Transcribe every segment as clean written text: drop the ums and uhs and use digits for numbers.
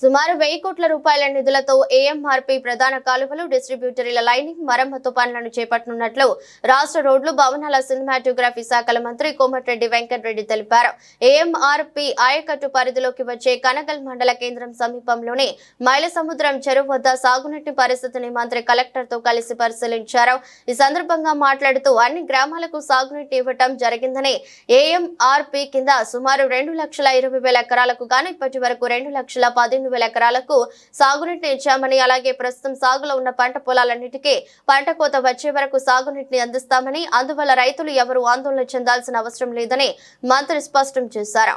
సుమారు 1000 కోట్ల రూపాయల నిధులతో ఏఎంఆర్పీ ప్రధాన కాలువలు, డిస్ట్రిబ్యూటరీల లైనింగ్, మరమ్మతు పనులను చేపట్టనున్నట్లు రాష్ట్ర రోడ్లు, భవనాల, సినిమాటోగ్రఫీ శాఖల మంత్రి కోమటిరెడ్డి వెంకటరెడ్డి తెలిపారు. ఏఎంఆర్పీ ఆయకట్టు పరిధిలోకి వచ్చే కనగల్ మండల కేంద్రం సమీపంలోని మైలసముద్రం చెరువు వద్ద సాగునీటి పరిస్థితిని మంత్రి కలెక్టర్తో కలిసి పరిశీలించారు. ఈ సందర్భంగా మాట్లాడుతూ అన్ని గ్రామాలకు సాగునీటి ఇవ్వటం జరిగిందని, ఏఎంఆర్పీ కింద సుమారు 2,20,000 ఎకరాలకు గాను ఇప్పటి వరకు 2,18,000 ఎకరాలకు సాగునీటిని ఇచ్చామని, అలాగే ప్రస్తుతం సాగులో ఉన్న పంట పొలాలన్నిటికీ పంట కోత వచ్చే వరకు సాగునీటిని అందిస్తామని, అందువల్ల రైతులు ఎవరూ ఆందోళన చెందాల్సిన అవసరం లేదని మంత్రి స్పష్టం చేశారు.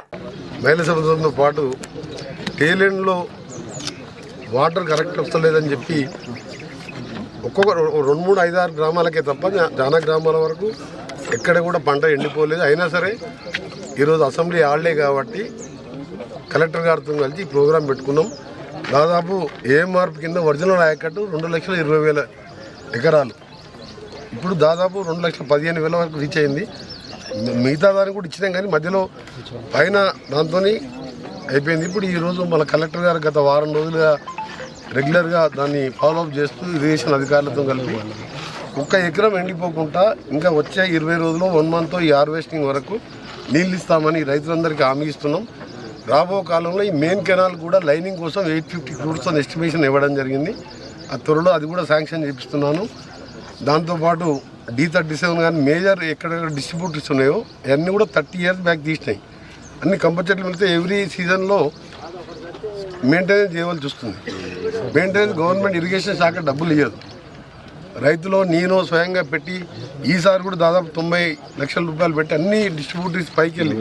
మైలసముద్రంతో పాటు టేలెండ్లో వాటర్ కరెక్ట్ వస్తలేదని చెప్పి ఒక్కొక్క 2, 3, 5, 6 గ్రామాలకే తప్ప చాలా గ్రామాల వరకు ఎక్కడ కూడా పంట ఎండిపోలేదు. అయినా సరే ఈరోజు అసెంబ్లీ హాలిడే కాబట్టి కలెక్టర్ గారితో కలిసి ఈ ప్రోగ్రాం పెట్టుకున్నాం. దాదాపు ఏఎంఆర్పీ కింద ఒరిజినల్ ఆయకట్టు 2,20,000 ఎకరాలు, ఇప్పుడు దాదాపు 2,15,000 వరకు రీచ్ అయింది. మిగతా దానికి కూడా ఇచ్చినాం, కానీ మధ్యలో పైన దాంతో అయిపోయింది. ఇప్పుడు ఈరోజు మన కలెక్టర్ గారు గత వారం రోజులుగా రెగ్యులర్గా దాన్ని ఫాలోఅప్ చేస్తూ ఇరిగేషన్ అధికారులతో కలిపి ఒక్క ఎకరం ఎండిపోకుండా ఇంకా వచ్చే 20 రోజుల్లో 1 మంత్ ఈ హార్వెస్టింగ్ వరకు నీళ్ళు ఇస్తామని రైతులందరికీ హామీ ఇస్తున్నాం. రాబో కాలంలో ఈ మెయిన్ కెనాల్ కూడా లైనింగ్ కోసం 850 crores ఎస్టిమేషన్ ఇవ్వడం జరిగింది. ఆ త్వరలో అది కూడా శాంక్షన్ చేపిస్తున్నాను. దాంతోపాటు D37 కానీ మేజర్ ఎక్కడెక్కడ డిస్ట్రిబ్యూటర్స్ ఉన్నాయో అవన్నీ కూడా 30 years బ్యాక్ తీసినాయి. అన్ని కంపల్సరీ వెళ్తే ఎవ్రీ సీజన్లో మెయింటెనెన్స్ చేయవలసి వస్తుంది. మెయింటెనెన్స్ గవర్నమెంట్ ఇరిగేషన్ శాఖ డబ్బులు ఇవ్వదు. రైతులు నేను స్వయంగా పెట్టి ఈసారి కూడా దాదాపు 90 లక్షల రూపాయలు పెట్టి అన్ని డిస్ట్రిబ్యూటర్స్ పైకి వెళ్ళి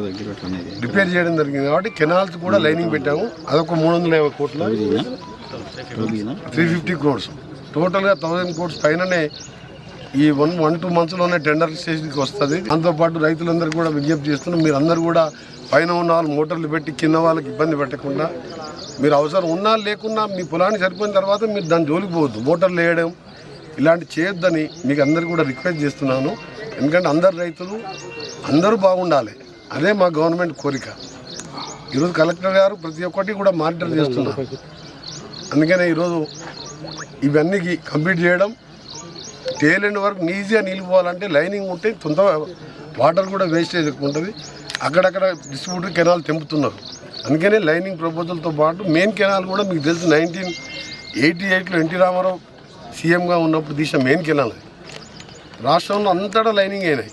రిపేర్ చేయడం జరిగింది. కాబట్టి కెనాల్స్ కూడా లైనింగ్ పెట్టాము. అదొక 350 కోట్ల 350 crores, టోటల్గా 1000 crores పైననే ఈ 1-2 monthsలోనే టెండర్ స్టేజ్కి వస్తుంది. దాంతోపాటు రైతులందరూ కూడా విజ్ఞప్తి చేస్తున్నాం, మీరు అందరూ కూడా పైన ఉన్న వాళ్ళు మోటార్లు పెట్టి కింద వాళ్ళకి ఇబ్బంది పెట్టకుండా, మీరు అవసరం ఉన్నా లేకున్నా మీ పొలానికి సరిపోయిన తర్వాత మీరు దాని జోలికి పోవద్దు. మోటార్లు వేయడం ఇలాంటి చేయొద్దని మీకు అందరు కూడా రిక్వెస్ట్ చేస్తున్నాను. ఎందుకంటే అందరు రైతులు అందరూ బాగుండాలి, అదే మా గవర్నమెంట్ కోరిక. ఈరోజు కలెక్టర్ గారు ప్రతి ఒక్కటి కూడా మానిటర్ చేస్తున్నారు. అందుకనే ఈరోజు ఇవన్నీ కంప్లీట్ చేయడం, టేలెండ్ వరకు ఈజీగా నిలిపోవాలంటే లైనింగ్ ఉంటే తొంత వాటర్ కూడా వేస్టేజ్ ఎక్కువ ఉంటుంది. అక్కడక్కడ డిస్ట్రిబ్యూటర్ కెనాల్ తెంపుతున్నారు. అందుకనే లైనింగ్ ప్రపోజల్తో పాటు మెయిన్ కెనాల్ కూడా మీకు తెలుసు 1988లో ఎన్టీ రామారావు సీఎంగా ఉన్నప్పుడు తీసిన మెయిన్ కెనాల్. రాష్ట్రంలో అంతటా లైనింగ్ అయినాయి.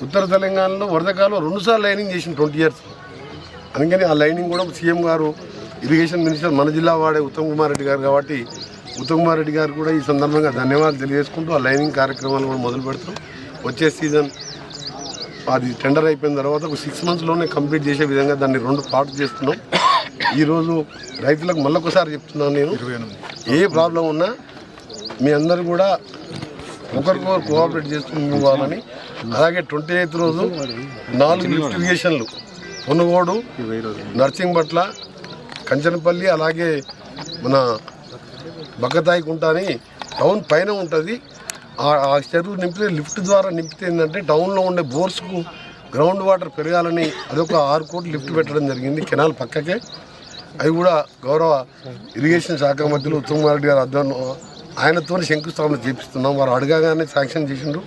ఉత్తర తెలంగాణలో వరదకాలం 2 సార్లు లైనింగ్ చేసిన 20 years. అందుకని ఆ లైనింగ్ కూడా సీఎం గారు, ఇరిగేషన్ మినిస్టర్ మన జిల్లా వాడే ఉత్తమ్ కుమార్ రెడ్డి గారు కాబట్టి ఉత్తమ్ కుమార్ రెడ్డి గారు కూడా ఈ సందర్భంగా ధన్యవాదాలు తెలియజేసుకుంటూ ఆ లైనింగ్ కార్యక్రమాలు కూడా మొదలు పెడతాం. వచ్చే సీజన్ అది టెండర్ అయిపోయిన తర్వాత ఒక 6 monthsలోనే కంప్లీట్ చేసే విధంగా దాన్ని 2 parts చేస్తున్నాం. ఈరోజు రైతులకు మళ్ళొకసారి చెప్తున్నాను, నేను ఏ ప్రాబ్లం ఉన్నా మీ అందరూ కూడా ఒకరికొకరు కోఆపరేట్ చేసుకుని పోవాలని. అలాగే 28th రోజు 4 లిఫ్ట్ ఇరిగేషన్లు పొనుగోడు, నర్సింగ్పట్ల, కంచనపల్లి, అలాగే మన బక్కతాయి కుంట అని టౌన్ పైన ఉంటుంది. ఆ చెరువు నింపితే లిఫ్ట్ ద్వారా నింపితే ఏంటంటే టౌన్లో ఉండే బోర్స్కు గ్రౌండ్ వాటర్ పెరగాలని అదొక 6 కోట్లు లిఫ్ట్ పెట్టడం జరిగింది కెనాల్ పక్కకే. అవి కూడా గౌరవ ఇరిగేషన్ శాఖ మంత్రులు ఉత్తమ్ కుమార్ రెడ్డి గారు ఆధ్వర్యంలో ఆయనతో శంకుస్థాపన చేపిస్తున్నాం. వారు అడగగానే శాంక్షన్ చేసిండ్రు.